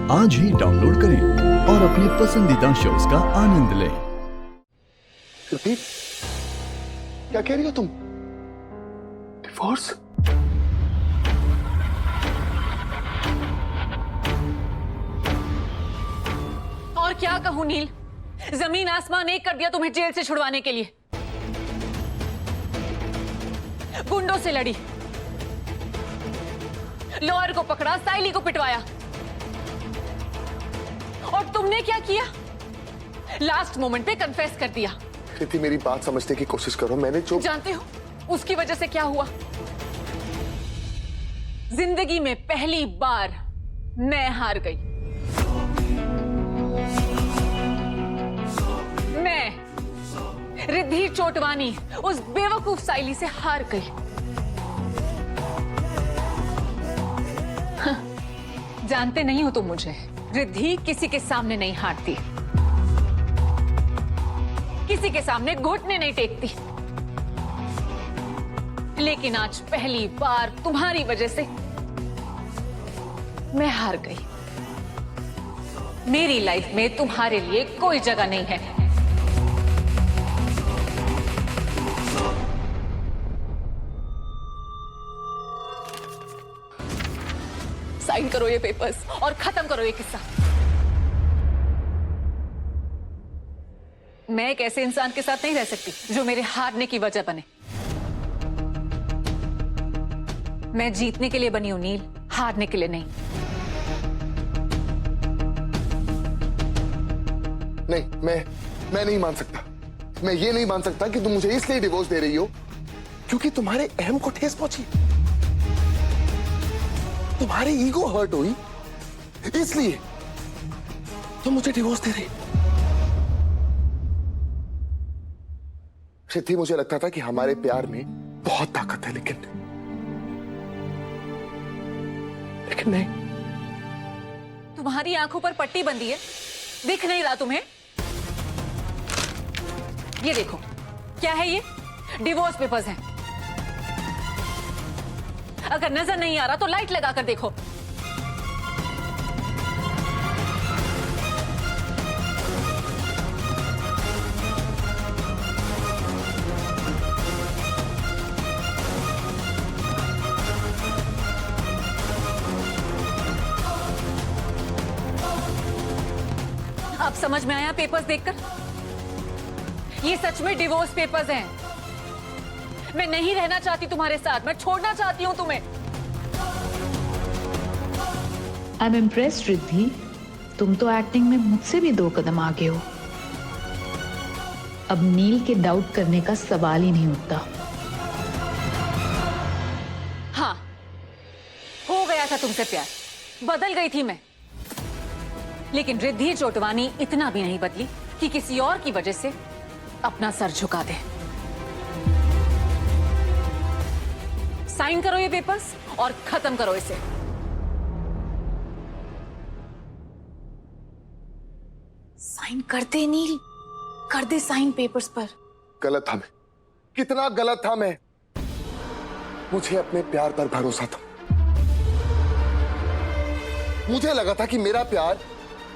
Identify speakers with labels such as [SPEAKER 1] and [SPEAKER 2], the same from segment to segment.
[SPEAKER 1] आज ही डाउनलोड करें और अपने पसंदीदा शोज का आनंद लें।
[SPEAKER 2] रिद्धि, क्या कह रही हो तुम? डिवोर्स?
[SPEAKER 3] और क्या कहूं नील, जमीन आसमान एक कर दिया तुम्हें जेल से छुड़वाने के लिए। गुंडों से लड़ी, लॉयर को पकड़ा, साइली को पिटवाया, और तुमने क्या किया? लास्ट मोमेंट पे कन्फेस कर दिया।
[SPEAKER 2] रिद्धि, मेरी बात समझने की कोशिश करो। मैंने जो
[SPEAKER 3] जानते हो उसकी वजह से क्या हुआ? जिंदगी में पहली बार मैं हार गई। मैं रिद्धि चोटवानी उस बेवकूफ साइली से हार गई। जानते नहीं हो तुम मुझे, रिद्धि किसी के सामने नहीं हारती, किसी के सामने घुटने नहीं टेकती, लेकिन आज पहली बार तुम्हारी वजह से मैं हार गई। मेरी लाइफ में तुम्हारे लिए कोई जगह नहीं है। साइन करो ये पेपर्स और खत्म करो ये किस्सा। मैं एक ऐसे इंसान के साथ नहीं रह सकती जो मेरे हारने की वजह बने। मैं जीतने के लिए बनी हूं नील, हारने के लिए नहीं।
[SPEAKER 2] नहीं, मैं नहीं मान सकता। मैं ये नहीं मान सकता कि तुम मुझे इसलिए डिवोर्स दे रही हो क्योंकि तुम्हारे अहम को ठेस पहुंची, तुम्हारी ईगो हर्ट हुई, इसलिए तुम मुझे डिवोर्स दे रही। रिद्धि, मुझे लगता था कि हमारे प्यार में बहुत ताकत है, लेकिन नहीं।
[SPEAKER 3] तुम्हारी आंखों पर पट्टी बंधी है, दिख नहीं रहा तुम्हें? ये देखो, क्या है ये? डिवोर्स पेपर्स हैं। अगर नजर नहीं आ रहा तो लाइट लगाकर देखो। अब समझ में आया पेपर्स देखकर? ये सच में डिवोर्स पेपर्स हैं। मैं नहीं रहना चाहती तुम्हारे साथ, मैं छोड़ना चाहती हूं तुम्हें।
[SPEAKER 4] आई एम इम्प्रेस्ड रिद्धि, तुम तो एक्टिंग में मुझसे भी 2 कदम आगे हो। अब नील के डाउट करने का सवाल ही नहीं उठता।
[SPEAKER 3] हाँ, हो गया था तुमसे प्यार, बदल गई थी मैं, लेकिन रिद्धि चोटवानी इतना भी नहीं बदली कि किसी और की वजह से अपना सर झुका दे। साइन करो ये पेपर्स और खत्म करो इसे। साइन कर दे नील, कर दे साइन पेपर्स पर।
[SPEAKER 2] गलत था मैं, कितना गलत था मैं। मुझे अपने प्यार पर भरोसा था। मुझे लगा था कि मेरा प्यार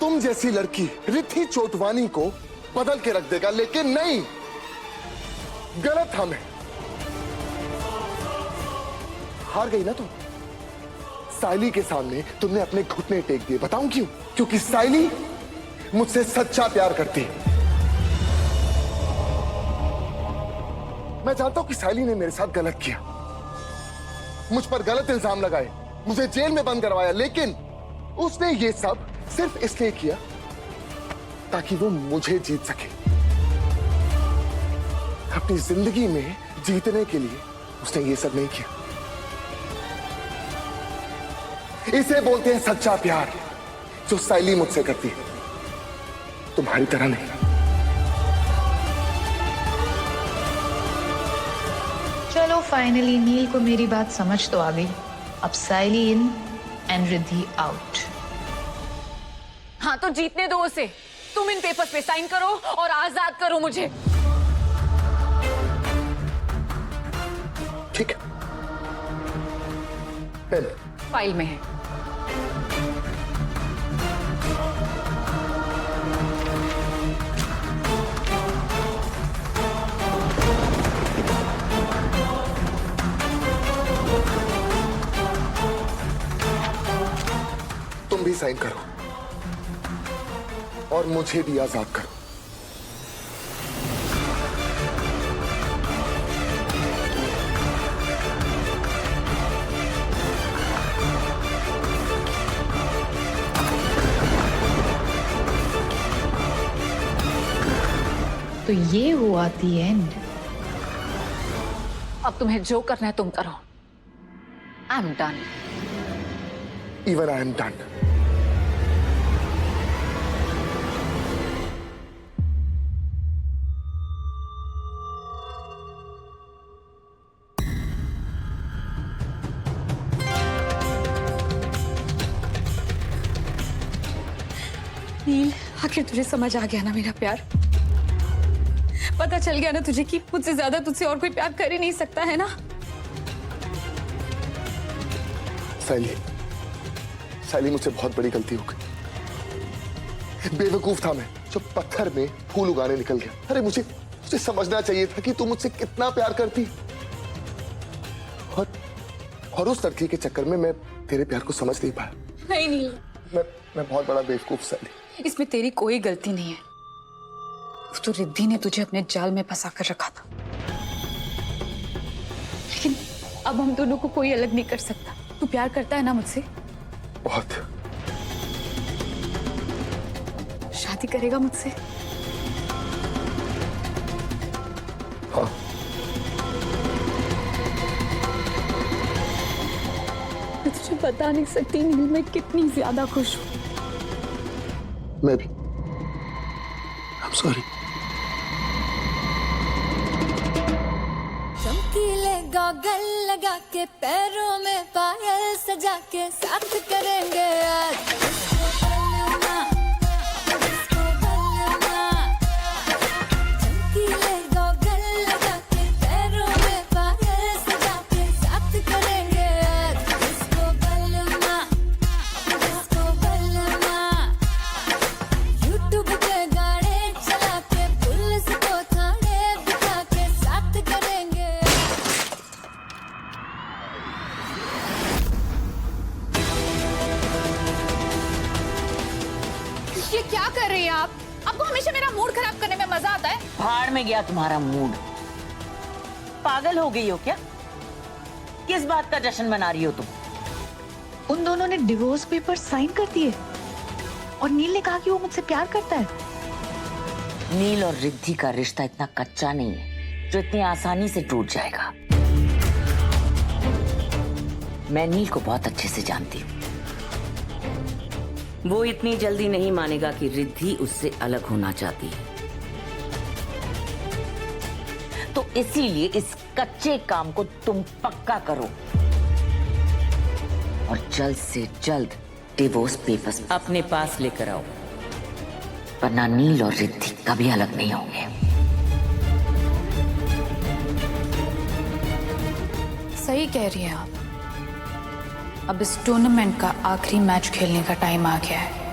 [SPEAKER 2] तुम जैसी लड़की रिद्धि चोटवानी को बदल के रख देगा, लेकिन नहीं, गलत था मैं। हार गई ना तुम। साइली के सामने तुमने अपने घुटने टेक दिए। बताऊं क्यों? क्योंकि साइली मुझसे सच्चा प्यार करती है। मैं जानता हूं कि साइली ने मेरे साथ गलत किया, मुझ पर गलत इल्जाम लगाए, मुझे जेल में बंद करवाया, लेकिन उसने ये सब सिर्फ इसलिए किया ताकि वो मुझे जीत सके। अपनी जिंदगी में जीतने के लिए उसने ये सब नहीं किया। इसे बोलते हैं सच्चा प्यार, जो साइली मुझसे करती है, तुम्हारी तरह नहीं।
[SPEAKER 4] चलो फाइनली नील को मेरी बात समझ तो आ गई। अब साइली इन एंड रिद्धि आउट।
[SPEAKER 3] हाँ तो जीतने दो उसे। तुम इन पेपर्स पे साइन करो और आजाद करो मुझे।
[SPEAKER 2] ठीक है, पेन
[SPEAKER 3] फाइल में है।
[SPEAKER 2] तुम भी साइन करो और मुझे भी आजाद करो।
[SPEAKER 4] तो ये हुआ दी एंड।
[SPEAKER 3] अब तुम्हें जो करना है तुम करो। I am done.
[SPEAKER 2] Even I am done.
[SPEAKER 5] Neel, आखिर तुझे समझ आ गया ना मेरा प्यार? पता चल गया ना तुझे कि मुझसे ज्यादा तुझसे और कोई प्यार कर ही नहीं सकता है ना?
[SPEAKER 2] साइली, साइली मुझसे बहुत बड़ी गलती हो गई। बेवकूफ था मैं जो पत्थर में फूल उगाने निकल गया। अरे मुझे समझना चाहिए था कि तू मुझसे कितना प्यार करती। और उस लड़की के चक्कर में मैं तेरे प्यार को समझ नहीं पाया।
[SPEAKER 5] नहीं नील,
[SPEAKER 2] मैं बहुत बड़ा बेवकूफ साइली।
[SPEAKER 5] इसमें तेरी कोई गलती नहीं है। तो रिद्धि ने तुझे अपने जाल में फंसा कर रखा था, लेकिन अब हम दोनों को कोई अलग नहीं कर सकता। तू प्यार करता है ना मुझसे?
[SPEAKER 2] बहुत।
[SPEAKER 5] शादी करेगा मुझसे?
[SPEAKER 2] हाँ।
[SPEAKER 5] मैं तुझे बता नहीं सकती नील, मैं कितनी ज्यादा खुश हूँ।
[SPEAKER 2] मैं भी। I'm sorry।
[SPEAKER 6] चमकीले गॉगल लगा के पैरों में पायल सजा के साथ करेंगे आज डिस्को बलमा, डिस्को बलमा। चमकीले गॉगल लगा के पैरों में पायल सजा के साथ करेंगे आज डिस्को बलमा, डिस्को बलमा। यूट्यूब पे गाने चला के पुलिस को थाने बिठा के साथ करेंगे।
[SPEAKER 5] ये क्या कर रही हैं आप? आपको हमेशा मेरा मूड खराब करने में मजा आता है।
[SPEAKER 7] भाड़ में गया तुम्हारा मूड। पागल हो गई हो क्या? किस बात का जश्न मना रही हो तुम?
[SPEAKER 4] उन दोनों ने डिवोर्स पेपर साइन कर दिए और नील ने कहा कि वो मुझसे प्यार करता है।
[SPEAKER 7] नील और रिद्धि का रिश्ता इतना कच्चा नहीं है जो इतनी आसानी से टूट जाएगा। मैं नील को बहुत अच्छे से जानती हूँ। वो इतनी जल्दी नहीं मानेगा कि रिद्धि उससे अलग होना चाहती है। तो इसीलिए इस कच्चे काम को तुम पक्का करो और जल्द से जल्द डिवोर्स पेपर्स अपने पास लेकर आओ, वरना नील और रिद्धि कभी अलग नहीं होंगे।
[SPEAKER 5] सही कह रही हैं आप। अब इस टूर्नामेंट का आखिरी मैच खेलने का टाइम आ गया है।